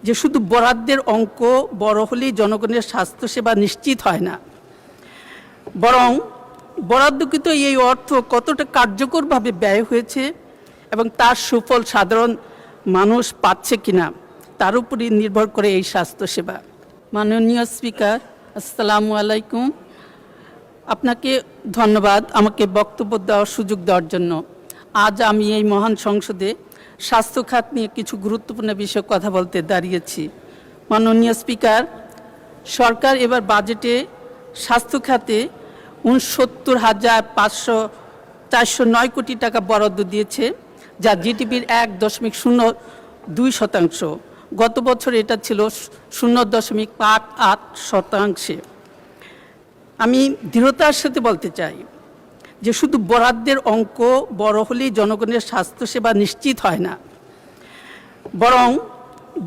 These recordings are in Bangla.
যে শুধু বরাদ্দের অঙ্ক বড় হলেই জনগণের স্বাস্থ্যসেবা নিশ্চিত হয় না, বরং বরাদ্দকৃত এই অর্থ কতটা কার্যকরভাবে ব্যয় হয়েছে এবং তার সুফল সাধারণ মানুষ পাচ্ছে কিনা তার উপরই নির্ভর করে এই স্বাস্থ্যসেবা। মাননীয় স্পিকার, আসসালামু আলাইকুম। আপনাকে ধন্যবাদ আমাকে বক্তব্য দেওয়ার সুযোগ দেওয়ার জন্য। আজ আমি এই মহান সংসদে স্বাস্থ্য খাত নিয়ে কিছু গুরুত্বপূর্ণ বিষয়ে কথা বলতে দাঁড়িয়েছি। মাননীয় স্পিকার, সরকার এবার বাজেটে স্বাস্থ্য খাতে ৬৯,৫০৪,০৯ কোটি টাকা বরাদ্দ দিয়েছে, যা জিডিপির ১.০২%। গত বছর এটা ছিল ০.৮৮%। আমি দৃঢ়তার সাথে বলতে চাই যে শুধু বরাদ্দের অঙ্ক বড় হলেই জনগণের স্বাস্থ্যসেবা নিশ্চিত হয় না, বরং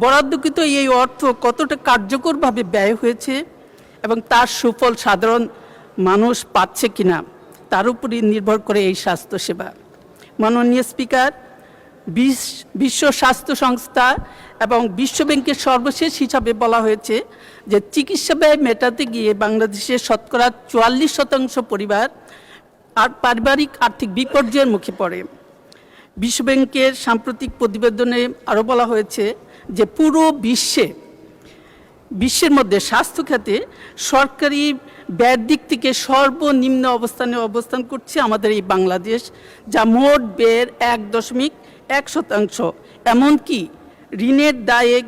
বরাদ্দকৃত এই অর্থ কতটা কার্যকরভাবে ব্যয় হয়েছে এবং তার সুফল সাধারণ মানুষ পাচ্ছে কিনা তার উপরই নির্ভর করে এই স্বাস্থ্যসেবা। মাননীয় স্পিকার, বিশ্ব স্বাস্থ্য সংস্থা এবং বিশ্বব্যাংকের সর্বশেষ হিসাবে বলা হয়েছে যে চিকিৎসা ব্যয় মেটাতে গিয়ে বাংলাদেশের শতকরা ৪৪% পরিবার আর পারিবারিক আর্থিক বিপর্যয়ের মুখে পড়ে। বিশ্বব্যাংকের সাম্প্রতিক প্রতিবেদনে আরও বলা হয়েছে যে পুরো বিশ্বের মধ্যে স্বাস্থ্য খাতে সরকারি ব্যয়ের দিক থেকে সর্বনিম্ন অবস্থানে অবস্থান করছে আমাদের এই বাংলাদেশ, যা মোট ব্যয়ের ১.১%। এমনকি ঋণের দায়ে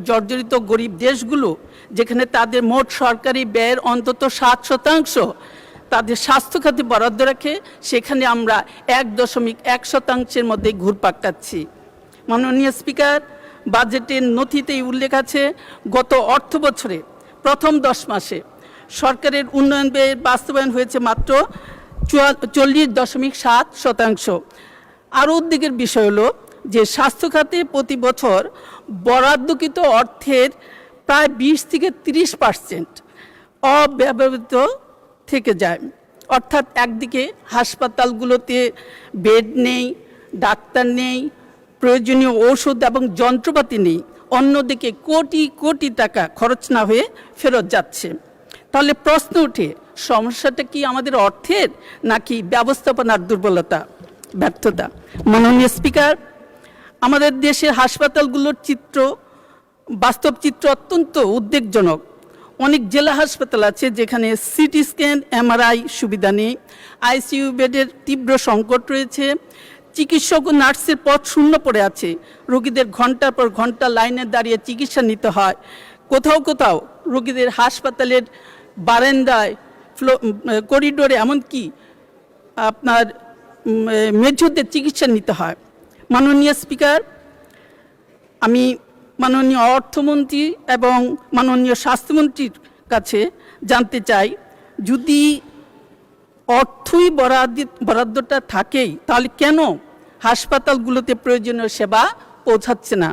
জর্জরিত গরিব দেশগুলো, যেখানে তাদের মোট সরকারি ব্যয়ের অন্তত ৭% তাদের স্বাস্থ্য খাতে বরাদ্দ রাখে, সেখানে আমরা ১.১% মধ্যে ঘুরপাক খাচ্ছি। মাননীয় স্পিকার, বাজেটের নথিতেই উল্লেখ আছে গত অর্থ বছরে প্রথম 10 মাসে সরকারের উন্নয়ন ব্যয়ের বাস্তবায়ন হয়েছে মাত্র ৪০.৭%। আরও উদ্বেগের বিষয় হলো যে স্বাস্থ্য খাতে প্রতি বছর বরাদ্দকৃত অর্থের প্রায় ২০-৩০% অব্যবহৃত থেকে যায়। অর্থাৎ একদিকে হাসপাতালগুলোতে বেড নেই, ডাক্তার নেই, প্রয়োজনীয় ঔষধ এবং যন্ত্রপাতি নেই, অন্যদিকে কোটি কোটি টাকা খরচ না হয়ে ফেরত যাচ্ছে। তাহলে প্রশ্ন ওঠে, সমস্যাটা কি আমাদের অর্থের নাকি ব্যবস্থাপনার দুর্বলতা, ব্যর্থতা? মাননীয় স্পিকার, আমাদের দেশের হাসপাতালগুলোর বাস্তব চিত্র অত্যন্ত উদ্বেগজনক। অনেক জেলা হাসপাতাল আছে যেখানে সিটি স্ক্যান, এমআরআই সুবিধা নেই, আইসিইউ বেডের তীব্র সংকট রয়েছে, চিকিৎসক ও নার্সের পদ শূন্য পড়ে আছে, রোগীদের ঘন্টার পর ঘন্টা লাইনে দাঁড়িয়ে চিকিৎসা নিতে হয়, কোথাও কোথাও রোগীদের হাসপাতালের বারান্দায়, করিডোরে, এমনকি আপনার মেঝেতে চিকিৎসা নিতে হয়। মাননীয় স্পিকার, আমি মাননীয় অর্থমন্ত্রী এবং মাননীয় স্বাস্থ্যমন্ত্রীর কাছে জানতে চাই, যদি অর্থই বরাদ্দটা থাকেই তাহলে কেন হাসপাতালগুলোতে প্রয়োজনীয় সেবা পৌঁছাচ্ছে না?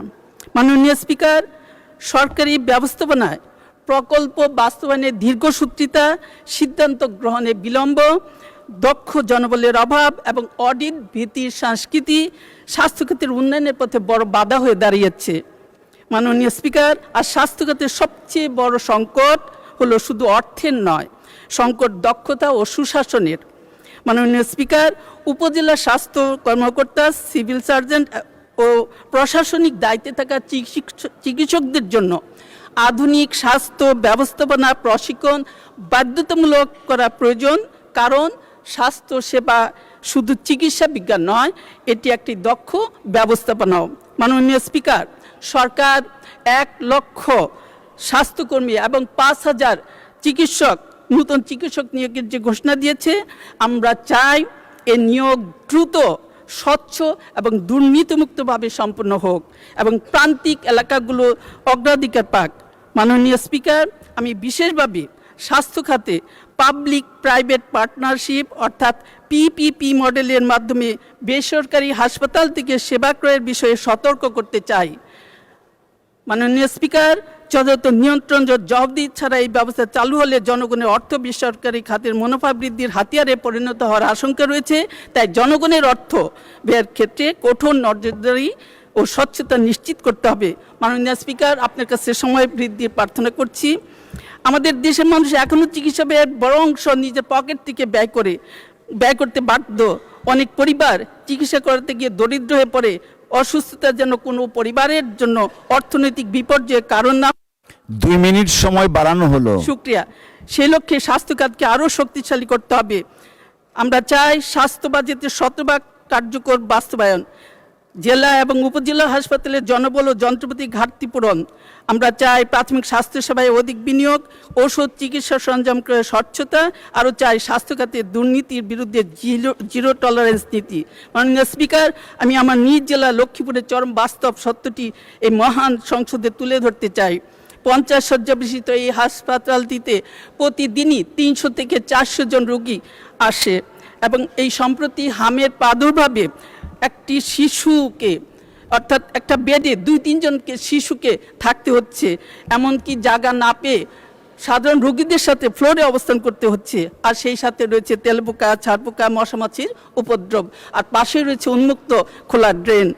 মাননীয় স্পিকার, সরকারি ব্যবস্থাপনায় প্রকল্প বাস্তবায়নের দীর্ঘসূত্রিতা, সিদ্ধান্ত গ্রহণে বিলম্ব, দক্ষ জনবলের অভাব এবং অডিট ভীতির সংস্কৃতি স্বাস্থ্যখাতের উন্নয়নের পথে বড় বাধা হয়ে দাঁড়িয়েছে। মাননীয় স্পিকার, আর স্বাস্থ্যখাতের সবচেয়ে বড় সংকট হলো শুধু অর্থের নয়, সংকট দক্ষতা ও সুশাসনের। মাননীয় স্পিকার, উপজেলা স্বাস্থ্য কর্মকর্তা, সিভিল সার্জন ও প্রশাসনিক দায়িত্বে থাকা চিকিৎসকদের জন্য আধুনিক স্বাস্থ্য ব্যবস্থাপনা প্রশিক্ষণ বাধ্যতামূলক করা প্রয়োজন, কারণ স্বাস্থ্য সেবা শুধু চিকিৎসা বিজ্ঞান নয়, এটি একটি দক্ষ ব্যবস্থাপনাও। মাননীয় স্পিকার, সরকার ১ লক্ষ স্বাস্থ্যকর্মী এবং ৫,০০০ নূতন চিকিৎসক নিয়োগের যে ঘোষণা দিয়েছে, আমরা চাই এ নিয়োগ দ্রুত, স্বচ্ছ এবং দুর্নীতিমুক্তভাবে সম্পন্ন হোক এবং প্রান্তিক এলাকাগুলো অগ্রাধিকার পাক। মাননীয় স্পিকার, আমি বিশেষভাবে স্বাস্থ্য খাতে পাবলিক প্রাইভেট পার্টনারশিপ অর্থাৎ পিপিপি মডেলের মাধ্যমে বেসরকারি হাসপাতাল থেকে সেবা ক্রয়ের বিষয়ে সতর্ক করতে চাই। মাননীয় স্পিকার, যথাযথ নিয়ন্ত্রণ জবাবদিহি ছাড়া এই ব্যবস্থা চালু হলে জনগণের অর্থ বেসরকারি খাতের মুনাফা বৃদ্ধির হাতিয়ারে পরিণত হওয়ার আশঙ্কা রয়েছে। তাই জনগণের অর্থ ব্যয়ের ক্ষেত্রে কঠোর নজরদারি ও স্বচ্ছতা নিশ্চিত করতে হবে। মাননীয় স্পিকার, আপনার কাছে সময় বৃদ্ধির প্রার্থনা করছি। আমাদের দেশের মানুষ এখনও চিকিৎসা ব্যয়ের বড় অংশ নিজের পকেট থেকে ব্যয় করতে বাধ্য। অনেক পরিবার চিকিৎসা করাতে গিয়ে দরিদ্র হয়ে পড়ে। অসুস্থতা যেন কোনো পরিবারের জন্য অর্থনৈতিক বিপর্যয়ের কারণ না। 2 মিনিট সময় বাড়ানো হলো। শুক্রিয়া। সেই লক্ষ্যে স্বাস্থ্য খাতকে আরও শক্তিশালী করতে হবে। আমরা চাই স্বাস্থ্য বাজেটের শতভাগ কার্যকর বাস্তবায়ন, জেলা এবং উপজেলা হাসপাতালের জনবল ও যন্ত্রপাতি ঘাটতি পূরণ। আমরা চাই প্রাথমিক স্বাস্থ্যসেবায় অধিক বিনিয়োগ, ওষুধ, চিকিৎসা সরঞ্জাম ক্রয়ে স্বচ্ছতা। আরও চাই স্বাস্থ্য খাতে দুর্নীতির বিরুদ্ধে জিরো টলারেন্স নীতি। মাননীয় স্পিকার, আমি আমার নিজ জেলা লক্ষ্মীপুরের চরম বাস্তব সত্যটি এই মহান সংসদে তুলে ধরতে চাই। 50 শয্যা বিশিষ্ট এই হাসপাতালটিতে প্রতিদিনই 300 থেকে 400 জন রোগী আসে এবং এই সম্প্রতি হামের প্রাদুর্ভাবে একটি শিশুকে, অর্থাৎ একটা বেডে 2-3 জনকে শিশুকে থাকতে হচ্ছে, এমনকি জায়গা না পেয়ে সাধারণ রোগীদের সাথে ফ্লোরে অবস্থান করতে হচ্ছে। আর সেই সাথে রয়েছে তেলপোকা, ছারপোকা, মশামাছির উপদ্রব, আর পাশে রয়েছে উন্মুক্ত খোলা ড্রেন।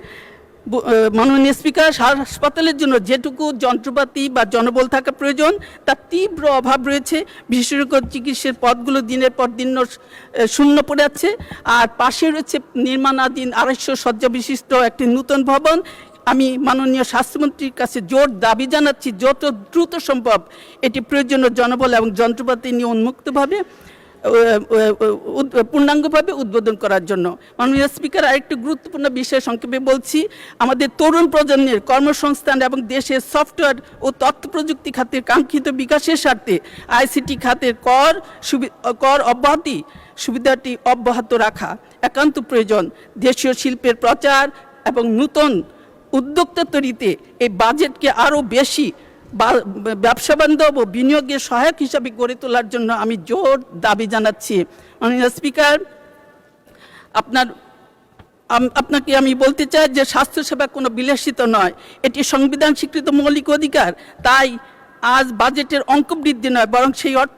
মাননীয় স্পিকার, হাসপাতালের জন্য যেটুকু যন্ত্রপাতি বা জনবল থাকা প্রয়োজন তার তীব্র অভাব রয়েছে। বিশেষজ্ঞ চিকিৎসার পদগুলো দিনের পর দিন শূন্য পড়ে আছে। আর পাশে রয়েছে নির্মাণাধীন 250 শয্যা বিশিষ্ট একটি নূতন ভবন। আমি মাননীয় স্বাস্থ্যমন্ত্রীর কাছে জোর দাবি জানাচ্ছি, যত দ্রুত সম্ভব এটি প্রয়োজনীয় জনবল এবং যন্ত্রপাতি নিয়ে উন্মুক্তভাবে পূর্ণাঙ্গভাবে উদ্বোধন করার জন্য। মাননীয় স্পিকার, আরেকটি গুরুত্বপূর্ণ বিষয় সংক্ষেপে বলছি। আমাদের তরুণ প্রজন্মের কর্মসংস্থান এবং দেশের সফটওয়্যার ও তথ্য প্রযুক্তি খাতের কাঙ্ক্ষিত বিকাশের স্বার্থে আইসিটি খাতের কর অব্যাহতি সুবিধাটি অব্যাহত রাখা একান্ত প্রয়োজন। দেশীয় শিল্পের প্রচার এবং নতুন উদ্যোক্তা তৈরিতে এই বাজেটকে আরও বেশি ব্যবসা বান্ধব ও বিনিয়োগের সহায়ক হিসাবে গড়ে তোলার জন্য আমি জোর দাবি জানাচ্ছি। মাননীয় স্পিকার, আপনাকে আমি বলতে চাই যে স্বাস্থ্যসেবা কোনো বিলাসিতা নয়, এটি সংবিধান স্বীকৃত মৌলিক অধিকার। তাই আজ বাজেটের অঙ্ক বৃদ্ধি নয়, বরং সেই অর্থ